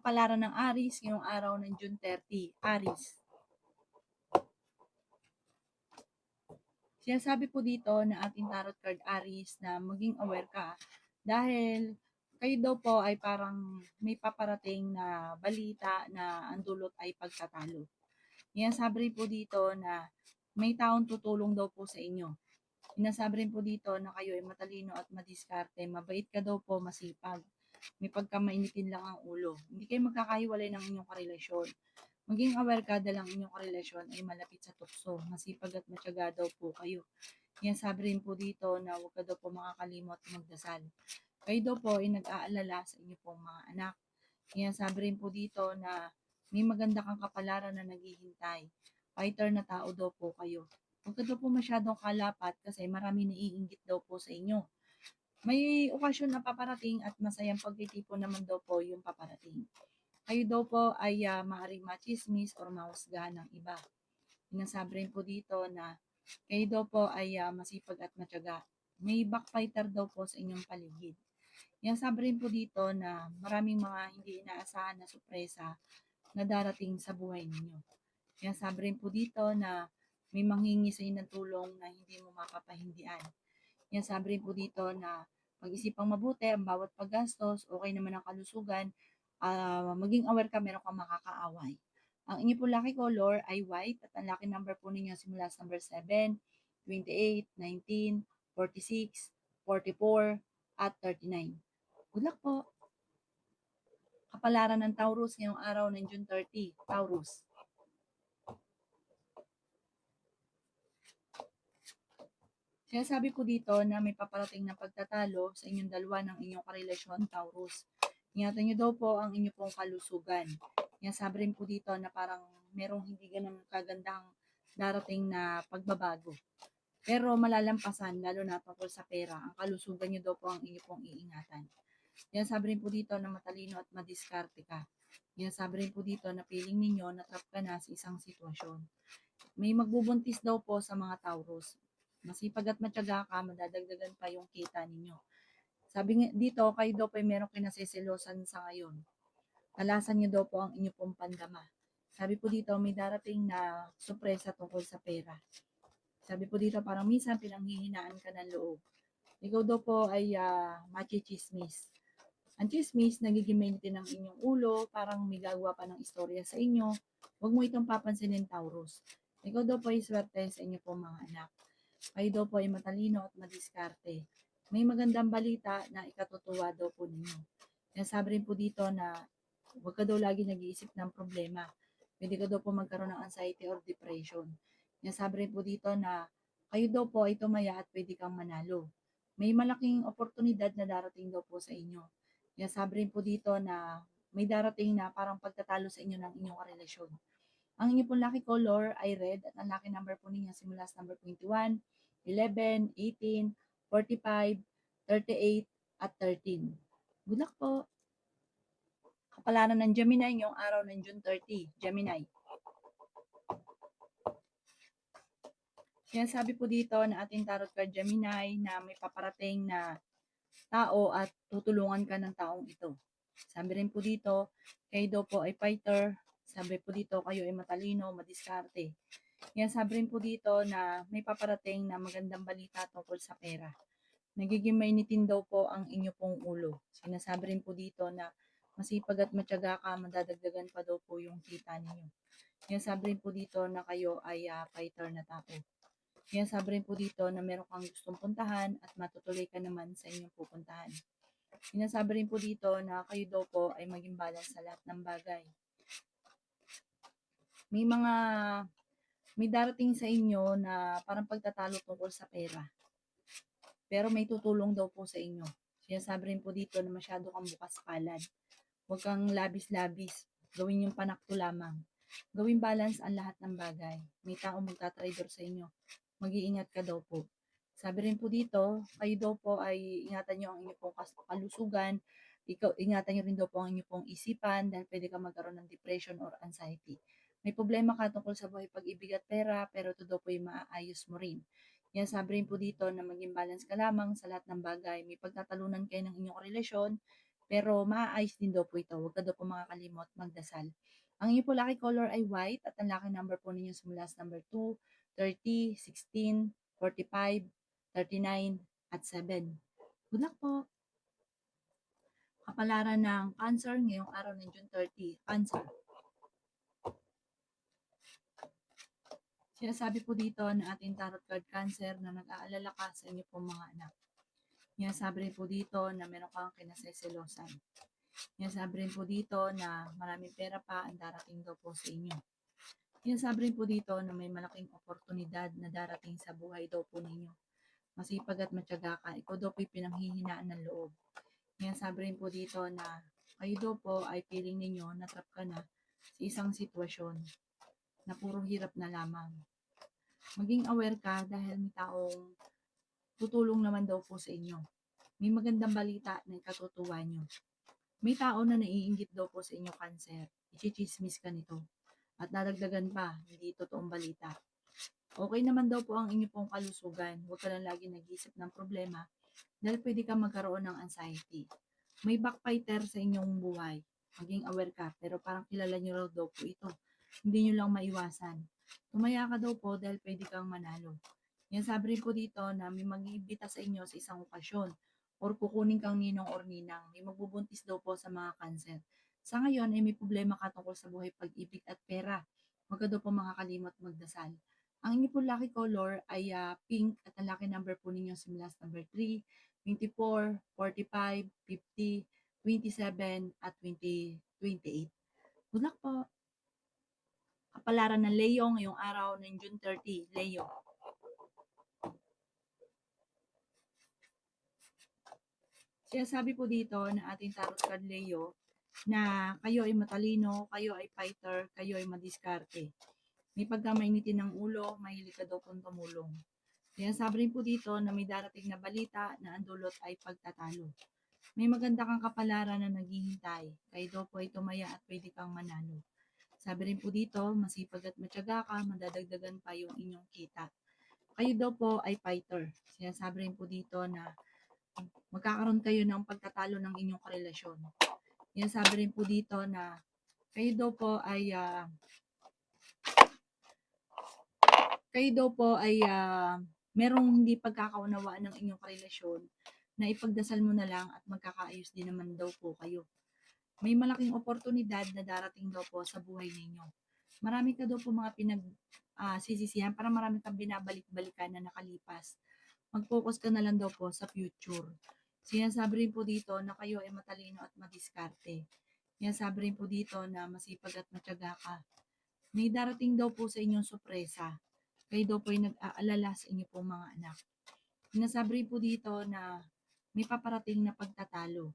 kapalaran ng Aries ngayong araw ng June 30. Aries. Sinasabi po dito na ating tarot card Aries na maging aware ka dahil kayo daw po ay parang may paparating na balita na ang dulot ay pagtatalo. Sinasabi rin po dito na may taong tutulong daw po sa inyo. Sinasabi rin po dito na kayo ay matalino at madiskarte, mabait ka daw po, masipag. May pagkamainitin lang ang ulo. Hindi kayo magkakahiwalay ng inyong karelasyon. Maging aware ka dahil ang inyong karelasyon ay malapit sa tukso. Masipag at matyaga daw po kayo. Yan sabi rin po dito na huwag ka daw po makakalimot magdasal. Kayo daw po ay nag-aalala sa inyo pong mga anak. Yan sabi rin po dito na may maganda kang kapalaran na naghihintay. Fighter na tao daw po kayo. Huwag ka daw po masyadong kalapat kasi marami naiinggit daw po sa inyo. May okasyon na paparating at masayang pagtitipon naman daw po yung paparating. Kayo daw po ay maaaring machismis or mahusgahan ng iba. Sinasabi rin po dito na kayo daw po ay masipag at matyaga. May backfighter daw po sa inyong paligid. Sinasabi rin po dito na maraming mga hindi inaasahan na sorpresa na darating sa buhay ninyo. Sinasabi rin po dito na may manghingi sa inyo ng tulong na hindi mo makapahindian. Sinasabi rin po dito na pag-isipang mabuti ang bawat paggastos, okay naman ang kalusugan, maging aware ka, meron kang makakaaway. Ang inyo po lucky color ay white at ang lucky number po ninyo simula sa number 7, 28, 19, 46, 44, at 39. Good luck po! Kapalaran ng Taurus ngayong araw ng June 30. Taurus. Sinasabi po dito na may paparating na pagtatalo sa inyong dalawa ng inyong karelasyon, Taurus. Ingatan nyo daw po ang inyong pong kalusugan. Sinasabi rin po dito na parang merong hindi ganun kagandang darating na pagbabago. Pero malalampasan, lalo na tungkol sa pera. Ang kalusugan nyo daw po ang inyong pong iingatan. Sinasabi rin po dito na matalino at madiskarte ka. Sinasabi rin po dito na feeling ninyo na trap ka na sa isang sitwasyon. May magbubuntis daw po sa mga Taurus. Masipag at matyaga ka, madadagdagan pa yung kita ninyo. Sabi dito, kayo daw po ay merong kinasiselosan sa ngayon. Talasan nyo daw po ang inyo pong pandama. Sabi po dito, may darating na sorpresa tungkol sa pera. Sabi po dito, parang minsan pinanghihinaan ka ng loob. Ikaw daw po ay machichismis. Ang chismis, nagiging mainitin ng inyong ulo, parang may gagawa pa ng istorya sa inyo. Huwag mo itong papansinin, Taurus. Ikaw daw po ay swerte sa inyo po mga anak. Kayo daw po ay matalino at madiskarte. May magandang balita na ikatutuwa daw po ninyo. Sabi rin po dito na huwag ka daw lagi nag-iisip ng problema. Pwede ka daw po magkaroon ng anxiety or depression. Sabi rin po dito na kayo daw po ay tumaya at pwede kang manalo. May malaking oportunidad na darating daw po sa inyo. Sabi rin po dito na may darating na parang pagtatalo sa inyo ng inyong relasyon. Ang inyong pong lucky color ay red at ang lucky number po ninyo simula sa number 21, 11, 18, 45, 38, at 13. Good luck po! Kapalaran ng Gemini ngayong araw ng June 30. Gemini. Sinasabi po dito na ating tarot card Gemini na may paparating na tao at tutulungan ka ng taong ito. Sabi rin po dito, kayo daw po ay fighter. Sabi po dito, kayo ay matalino, madiskarte. Sabi rin po dito na may paparating na magandang balita tungkol sa pera. Nagiging mainitin daw po ang inyo pong ulo. Sinasabi rin po dito na masipag at matyaga ka, madadagdagan pa daw po yung kita ninyo. Sabi rin po dito na kayo ay fighter na tao. Sabi rin po dito na meron kang gustong puntahan at matutuloy ka naman sa inyong pupuntahan. Sinasabi rin po dito na kayo daw po ay maging balance sa lahat ng bagay. May darating sa inyo na parang pagtatalo tungkol sa pera. Pero may tutulong daw po sa inyo. Sinasabi rin po dito na masyado kang bukas palad. Huwag kang labis-labis. Gawin yung panakto lamang. Gawin balance ang lahat ng bagay. May taong magtatrader sa inyo. Mag-iingat ka daw po. Sabi rin po dito, kayo daw po ay ingatan nyo ang inyong pong kalusugan. Ingatan nyo rin daw po ang inyong pong isipan dahil pwede ka magkaroon ng depression or anxiety. May problema ka tungkol sa buhay pag-ibig at pera, pero ito daw po ay maaayos mo rin. Sabi rin po dito na maging balance ka lamang sa lahat ng bagay. May pagtatalunan kayo ng inyong relasyon, Pero maaayos din daw po ito. Huwag ka daw po makakalimot magdasal. Ang inyo po lucky color ay white at ang lucky number po ninyo simula sa number 2, 30, 16, 45, 39, at 7. Good luck po! Kapalaran ng Cancer ngayong araw ng June 30. Cancer. Sinasabi po dito na ating tarot card Cancer na nag-aalala ka sa inyo pong mga anak. Sinasabi rin po dito na meron kang kinaseselosan. Sinasabi rin po dito na maraming pera pa ang darating daw po sa inyo. Sinasabi rin po dito na may malaking oportunidad na darating sa buhay daw po ninyo. Masipag at matyaga ka, ikaw daw po pinanghihinaan ng loob. Sinasabi rin po dito na kayo daw po ay feeling ninyo na trap ka na sa isang sitwasyon na puro hirap na lamang. Maging aware ka dahil may taong tutulong naman daw po sa inyo. May magandang balita na ikatutuwa nyo. May tao na naiinggit daw po sa inyo, Cancer. Ichichismis ka nito. At nadagdagan pa, hindi totoong balita. Okay naman daw po ang inyo pong kalusugan. Huwag ka lang lagi nag-iisip ng problema dahil pwede ka magkaroon ng anxiety. May backfighter sa inyong buhay. Maging aware ka, pero parang kilala nyo daw po ito. Hindi nyo lang maiwasan. Tumaya ka daw po dahil pwede kang manalo. Yan sabi rin po dito na may mag-iimbita sa inyo sa isang okasyon or kukunin kang ninong or ninang. May magbubuntis daw po sa mga Cancer. Sa ngayon ay may problema ka tungkol sa buhay, pag-ibig at pera. Huwag ka daw po makakalimot magdasal. Ang inyo po lucky color ay pink at ang lucky number po ninyo simula sa number 3, 24, 45, 50, 27, at 20, 28. Good luck po! Kapalaran ng Leo ngayong araw ng June 30. Leo. Sinasabi po dito na ating tarot card Leo na kayo ay matalino, kayo ay fighter, kayo ay madiskarte. May pagkamainitin ng ulo, mahilig ka daw pong tumulong. Sinasabi rin po dito na may darating na balita na ang dulot ay pagtatalo. May maganda kang kapalaran na naghihintay. Kayo daw po ay tumaya at pwede kang manalo. Sabi rin po dito, masipag at matyaga ka, madadagdagan pa yung inyong kita. Kayo daw po ay fighter. Sinasabi rin po dito na magkakaroon kayo ng pagtatalo ng inyong karelasyon. Sinasabi rin po dito na kayo daw po ay merong hindi pagkakaunawaan ng inyong karelasyon na ipagdasal mo na lang at magkakaayos din naman daw po kayo. May malaking oportunidad na darating daw po sa buhay ninyo. Marami ka daw po mga sisisihan, para marami kang binabalik-balikan na nakalipas. Mag-focus ka na lang daw po sa future. Sinasabi rin po dito na kayo ay matalino at madiskarte. Sinasabi rin po dito na masipag at matyaga ka. May darating daw po sa inyong sorpresa. Kayo daw po ay nag-aalala sa inyo pong mga anak. Sinasabi rin po dito na may paparating na pagtatalo.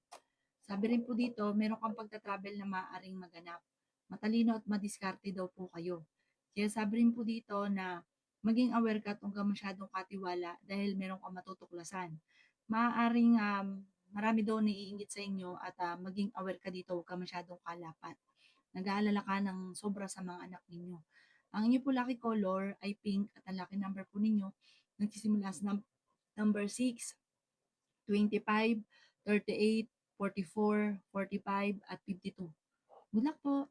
Sabi rin po dito, meron kang pagta-travel na maaaring maganap. Matalino at madiskarte daw po kayo. Kaya sabi rin po dito na maging aware ka at huwag kang masyadong katiwala dahil meron kang matutuklasan. Maaaring marami daw naiingit sa inyo at maging aware ka dito, huwag kang masyadong kalapat. Nag-aalala ka ng sobra sa mga anak ninyo. Ang inyo po lucky color ay pink at ang lucky number po ninyo nagsisimula sa number 6, 25, 38, 44, 45, at 52. Good luck po!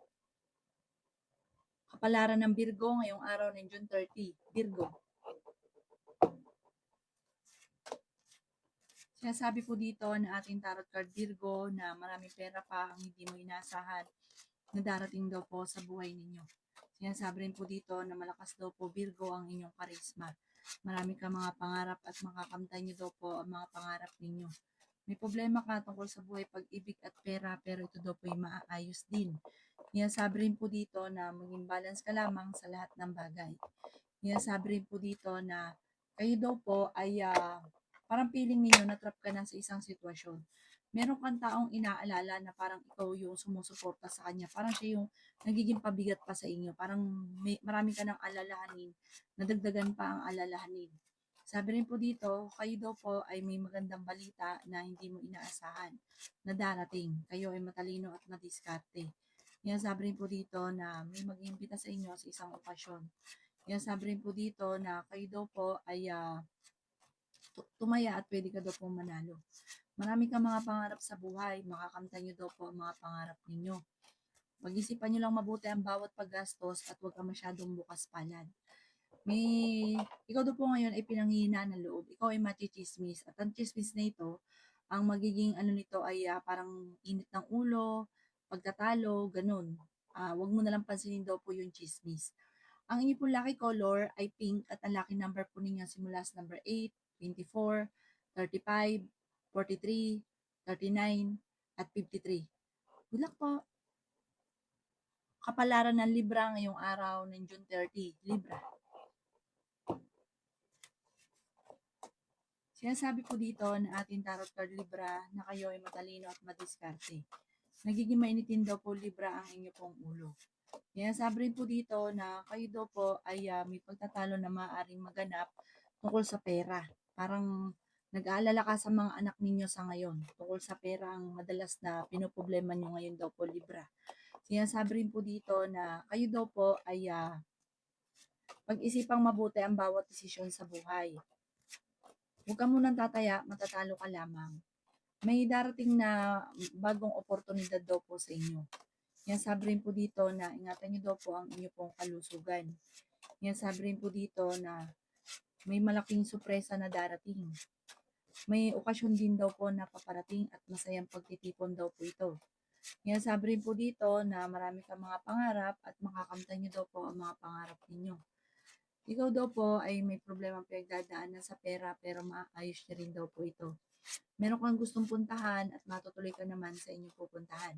Kapalaran ng Virgo ngayong araw ng June 30. Virgo. Sinasabi po dito na ating tarot card Virgo na maraming pera pa ang hindi mo inasahan na darating daw po sa buhay ninyo. Sinasabi rin po dito na malakas daw po Virgo ang inyong karisma. Marami ka mga pangarap at makakamtan nyo daw po ang mga pangarap ninyo. May problema ka tungkol sa buhay, pag-ibig at pera, pero ito daw po ay maaayos din. Sinasabi rin po dito na maging balance ka lamang sa lahat ng bagay. Sinasabi rin po dito na kayo daw po ay parang feeling ninyo na trap ka na sa isang sitwasyon. Meron kang taong inaalala na parang ikaw yung sumusuporta sa kanya. Parang siya yung nagiging pabigat pa sa inyo. Parang marami ka ng alalahanin. Nadagdagan pa ang alalahanin. Sabi rin po dito, kayo daw po ay may magandang balita na hindi mo inaasahan na darating. Kayo ay matalino at madiskarte. Yan sabi rin po dito na may mag-iimbita sa inyo sa isang okasyon. Yan sabi rin po dito na kayo daw po ay tumaya at pwede ka daw po manalo. Marami kang mga pangarap sa buhay, makakamtan niyo daw po ang mga pangarap ninyo. Pag-isipan niyo lang mabuti ang bawat paggastos at huwag kang masyadong bukas palad. May, ikaw daw po ngayon ay pinanghihinaan ng loob. Ikaw ay machichismis. At ang chismis na ito, ang magiging ano nito ay parang init ng ulo, pagtatalo, ganun. Wag mo na lang pansinin daw po yung chismis. Ang inyo pong lucky color ay pink at ang lucky number po ninyo simula sa number 8, 24, 35, 43, 39, at 53. Good luck po! Kapalaran ng Libra ngayong araw ng June 30. Libra. Sinasabi ko dito na ating tarot card Libra na kayo ay matalino at madiskarte. Nagiging mainitin daw po Libra ang inyo pong ulo. Sinasabi rin po dito na kayo daw po ay may pagtatalo na maaaring maganap tungkol sa pera. Parang nag-aalala ka sa mga anak ninyo sa ngayon. Tungkol sa pera ang madalas na pinoproblema nyo ngayon daw po Libra. Sinasabi rin po dito na kayo daw po ay pag-isipang mabuti ang bawat desisyon sa buhay. Huwag ka munang tataya, matatalo ka lamang. May darating na bagong oportunidad daw po sa inyo. Yan sabi rin po dito na ingatan nyo daw po ang inyo pong kalusugan. Yan sabi rin po dito na may malaking sorpresa na darating. May okasyon din daw po na paparating at masayang pagtitipon daw po ito. Yan sabi rin po dito na marami kang mga pangarap at makakamtan nyo daw po ang mga pangarap ninyo. Ikaw daw po ay may problema pinagdadaanan sa pera pero maayos niya rin daw po ito. Meron kang gustong puntahan at matutuloy ka naman sa inyong pupuntahan.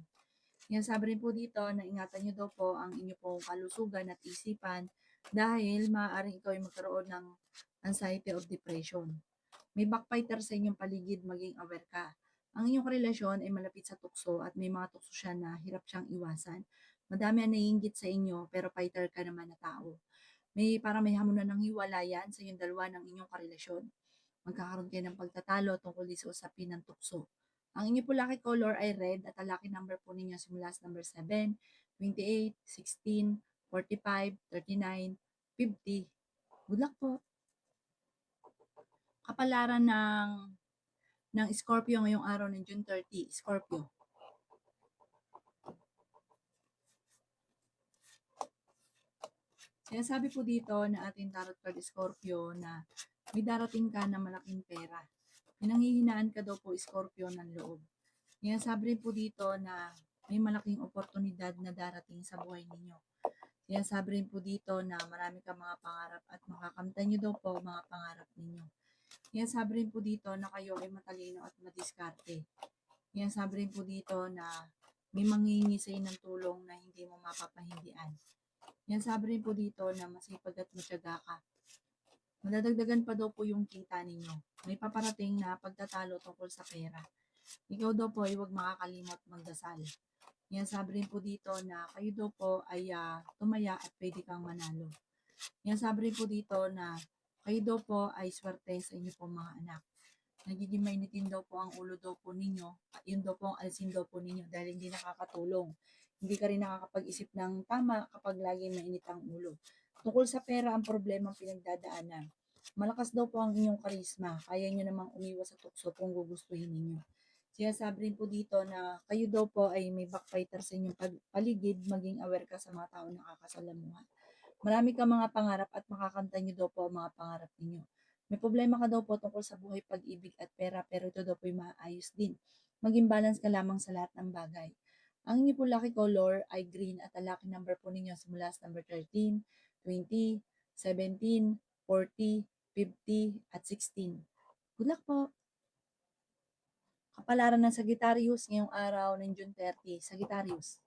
Yan sabi rin po dito na ingatan nyo daw po ang inyong pong kalusugan at isipan dahil maaaring ikaw ay magkaroon ng anxiety or depression. May backbiter sa inyong paligid, maging aware ka. Ang inyong relasyon ay malapit sa tukso at may mga tukso siya na hirap siyang iwasan. Madami ang naiinggit sa inyo pero fighter ka naman na tao. May hamunan ng hiwalayan sa inyong dalawa ng inyong karelasyon. Magkakaroon kayo ng pagtatalo tungkol sa usapin ng tukso. Ang inyong po lucky color ay red at ang lucky number po ninyo simula sa number 7, 28, 16, 45, 39, 50. Good luck po! Kapalaran ng Scorpio ngayong araw ng June 30. Scorpio. Sinasabi po dito na ating tarot card Scorpio na may darating ka na malaking pera. Pinanghihinaan ka daw po Scorpio ng loob. Sinasabi rin po dito na may malaking oportunidad na darating sa buhay ninyo. Sinasabi rin po dito na marami kang mga pangarap at makakamtan nyo daw po mga pangarap ninyo. Sinasabi rin po dito na kayo ay matalino at madiskarte. Sinasabi rin po dito na may manghihingi sa ng tulong na hindi mo mapapahindian. Yan sabi rin po dito na masipag at matyaga ka. Madadagdagan pa daw po yung kita ninyo. May paparating na pagtatalo tungkol sa pera. Ikaw daw po ay huwag makakalimot magdasal. Yan sabi rin po dito na kayo daw po ay tumaya at pwede kang manalo. Yan sabi rin po dito na kayo daw po ay swerte sa inyo pong mga anak. Nagiging mainitin daw po ang ulo daw po ninyo. Yun daw po ang alsin daw po ninyo dahil hindi nakakatulong. Hindi ka rin nakakapag-isip ng tama kapag laging mainit ang ulo. Tungkol sa pera ang problema pinagdadaanan. Malakas daw po ang inyong karisma. Kaya nyo namang umiwas sa tukso kung gugustuhin ninyo. Sinasabi rin po dito na kayo daw po ay may backfighter sa inyong paligid, maging aware ka sa mga tao na nakakasalamuha. Marami ka mga pangarap at makakanta nyo daw po ang mga pangarap ninyo. May problema ka daw po tungkol sa buhay, pag-ibig at pera pero ito daw po ay maayos din. Maging balance ka lamang sa lahat ng bagay. Ang inyo po lucky color ay green at ang lucky number po ninyo simula sa number 13, 20, 17, 40, 50, at 16. Good luck po! Kapalaran ng Sagittarius ngayong araw ng June 30. Sagittarius.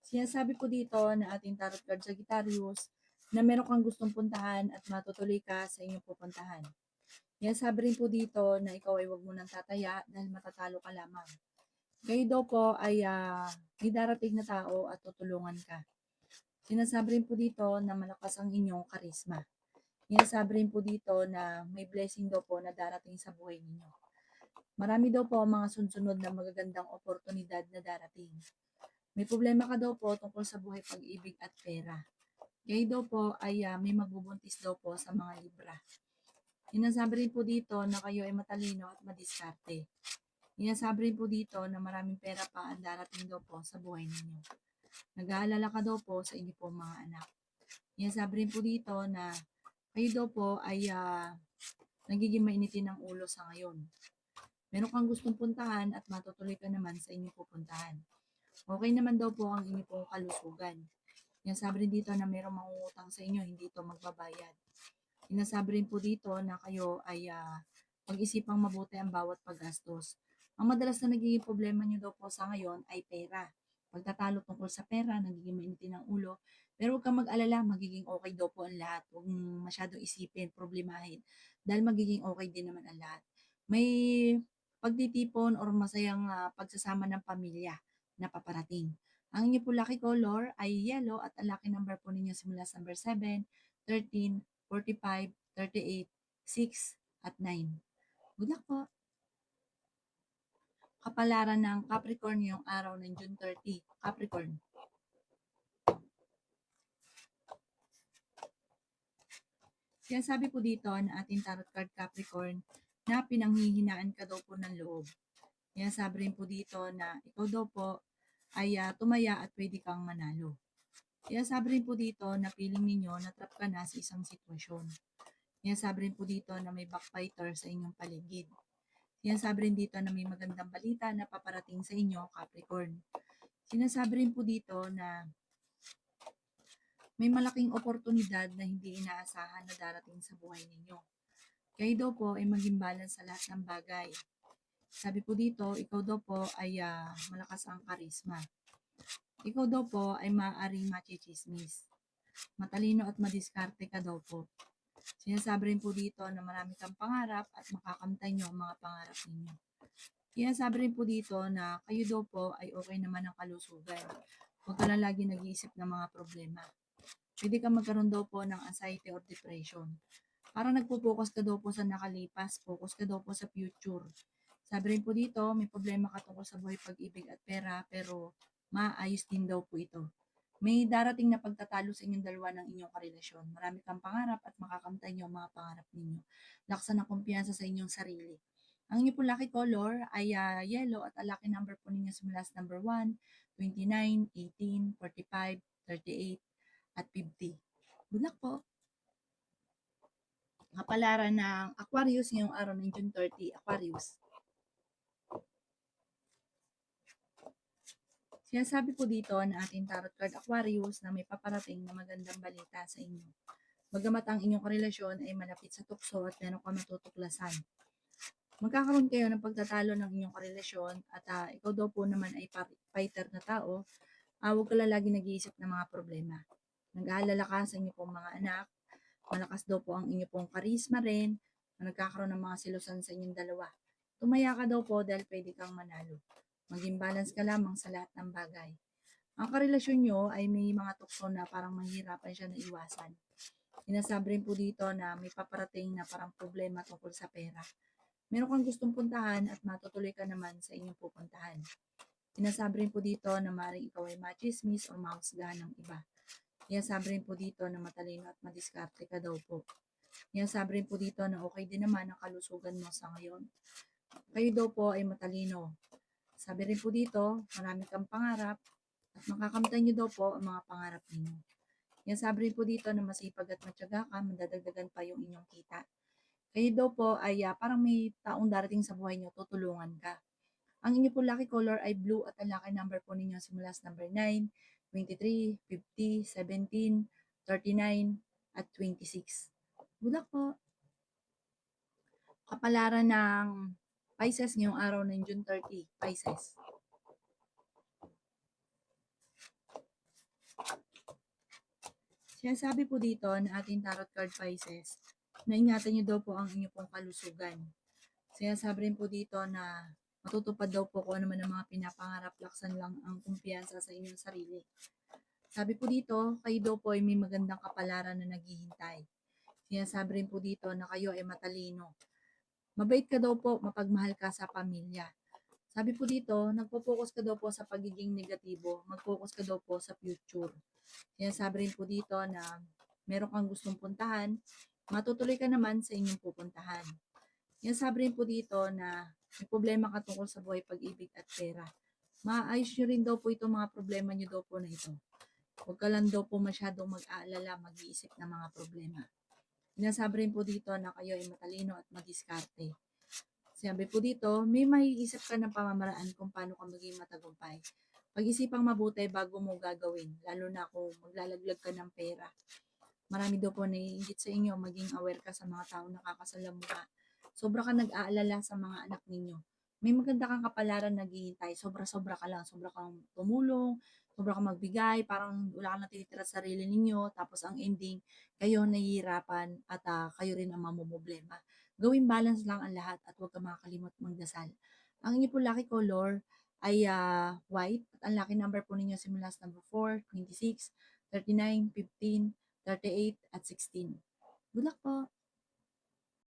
Sinasabi po dito na ating tarot card Sagittarius na meron kang gustong puntahan at matutuloy ka sa inyong pupuntahan. Sabi rin po dito na ikaw ay huwag mo nang tataya dahil matatalo ka lamang. Kayo daw po ay may darating na tao at tutulungan ka. Sinasabi rin po dito na malakas ang inyong karisma. Sinasabi rin po dito na may blessing daw po na darating sa buhay ninyo. Marami daw po mga sunod-sunod na magagandang oportunidad na darating. May problema ka daw po tungkol sa buhay, pag-ibig at pera. Kayo daw po ay may magbubuntis daw po sa mga Libra. Sinasabi rin po dito na kayo ay matalino at madiskarte. Sinasabi rin po dito na maraming pera pa ang darating daw po sa buhay ninyo. Nag-aalala ka daw po sa inyo pong mga anak. Sinasabi rin po dito na kayo daw po ay nagiging mainitin ng ulo sa ngayon. Meron kang gustong puntahan at matutuloy ka naman sa inyong pupuntahan. Okay naman daw po ang inyong pong kalusugan. Sinasabi rin dito na merong mangungutang sa inyo, hindi ito magbabayad. Sinasabi rin po dito na kayo ay pag-isipang mabuti ang bawat paggastos. Ang madalas na nagiging problema nyo daw po sa ngayon ay pera. Pagtatalo tungkol sa pera, nagiging mainitin ang ulo. Pero huwag kang mag-alala, magiging okay daw po ang lahat. Huwag mong masyadong isipin, problemahin. Dahil magiging okay din naman ang lahat. May pagtitipon or masayang pagsasama ng pamilya na paparating. Ang inyo po lucky color ay yellow at ang lucky number po ninyo simula sa number 7, 13, 45, 38, 6, at 9. Good luck po! Kapalaran ng Capricorn yung araw ng June 30. Capricorn. Sinasabi po dito na ating tarot card Capricorn na pinanghihinaan ka daw po ng loob. Sinasabi rin po dito na ikaw daw po ay tumaya at pwede kang manalo. Sinasabi rin po dito na feeling ninyo na trap ka na sa isang sitwasyon. Sinasabi rin po dito na may backbiter sa inyong paligid. Sinasabi rin dito na may magandang balita na paparating sa inyo, Capricorn. Sinasabi rin po dito na may malaking oportunidad na hindi inaasahan na darating sa buhay ninyo. Kayo daw po ay maging balance sa lahat ng bagay. Sabi po dito, ikaw daw po ay malakas ang karisma. Ikaw daw po ay maaaring machichismis. Matalino at madiskarte ka daw po. Sinasabi rin po dito na marami kang pangarap at makakamtay nyo ang mga pangarap ninyo. Sinasabi rin po dito na kayo daw po ay okay naman ang kalusugan. Huwag ka lang lagi nag-iisip ng mga problema. Pwede ka magkaroon daw po ng anxiety or depression. Parang nagpo-focus ka daw po sa nakalipas, focus ka daw po sa future. Sabi rin po dito, may problema ka tungkol sa buhay, pag-ibig at pera, pero maayos din daw po ito. May darating na pagtatalo sa inyong dalawa ng inyong karelasyon. Marami kang pangarap at makakamtay niyo ang mga pangarap ninyo. Laksan ng kumpiyansa sa inyong sarili. Ang inyong po lucky color ay yellow at ang lucky number po ninyo simula sa number 1, 29, 18, 45, 38, at 50. Good luck po! Kapalaran ng Aquarius ngayong araw ng June 30, Aquarius. Sinasabi po dito na ating tarot card Aquarius na may paparating na magandang balita sa inyo. Bagamat ang inyong karelasyon ay malapit sa tukso at meron ka matutuklasan. Magkakaroon kayo ng pagtatalo ng inyong karelasyon at ikaw daw po naman ay fighter na tao. Huwag ka lang lagi nag-iisip ng mga problema. Nag-aalala ka sa inyong pong mga anak. Malakas daw po ang inyong pong karisma rin. Nagkakaroon ng mga silusan sa inyong dalawa. Tumaya ka daw po dahil pwede kang manalo. Maging balance ka lamang sa lahat ng bagay. Ang karelasyon nyo ay may mga tukso na parang mahirapan siya na iwasan. Sinasabi rin po dito na may paparating na parang problema tungkol sa pera. Meron kang gustong puntahan at matutuloy ka naman sa inyong pupuntahan. Sinasabi rin po dito na maaaring ikaw ay machismis o mahusgahan ng iba. Sinasabi rin po dito na matalino at madiskarte ka daw po. Sinasabi rin po dito na okay din naman ang kalusugan mo sa ngayon. Kayo daw po ay matalino. Sabi rin po dito, marami kang pangarap at makakamtan nyo daw po ang mga pangarap ninyo. Sinasabi rin po dito na masipag at matyaga ka, madadagdagan pa yung inyong kita. Kayo daw po ay parang may taong darating sa buhay nyo, tutulungan ka. Ang inyo po lucky color ay blue at ang lucky number po ninyo simula sa number 9, 23, 50, 17, 39, at 26. Good luck po! Kapalaran ng Pisces ngayong araw ng June 30, Pisces. Sinasabi po dito na ating tarot card Pisces na ingatan nyo daw po ang inyong pong kalusugan. Sinasabi rin po dito na matutupad daw po kung ano man ang mga pinapangarap, laksan lang ang kumpiyansa sa inyong sarili. Sabi po dito, kayo daw po ay may magandang kapalaran na naghihintay. Sinasabi rin po dito na kayo ay matalino. Mabait ka daw po, mapagmahal ka sa pamilya. Sabi po dito, nagpo-focus ka daw po sa pagiging negatibo, mag-focus ka daw po sa future. Sinasabi rin po dito na meron kang gustong puntahan, matutuloy ka naman sa inyong pupuntahan. Yan sabi rin po dito na may problema ka tungkol sa buhay, pag-ibig at pera. Maayos nyo rin daw po itong mga problema nyo daw po na ito. Huwag ka lang daw po masyadong mag-aalala, mag-iisip ng mga problema. Sinasabi rin po dito na kayo ay matalino at madiskarte. Sabi po dito, may maiisip ka ng pamamaraan kung paano ka maging matagumpay. Pag-isipang mabuti bago mo gagawin, lalo na kung maglalaglag ka ng pera. Marami daw po naiingit sa inyo, maging aware ka sa mga taong nakakasalamuha. Sobra ka nag-aalala sa mga anak ninyo. May maganda kang kapalaran naghihintay, sobra-sobra ka lang, sobra kang tumulong, sobra kang magbigay, parang wala kang natitira sa sarili ninyo, tapos ang ending, kayo nahihirapan at kayo rin ang mamumblema. Gawing balance lang ang lahat at huwag ka makakalimot magdasal. Ang inyo po lucky color ay white at ang lucky number po ninyo simula sa number 4, 26, 39, 15, 38 at 16. Good luck po!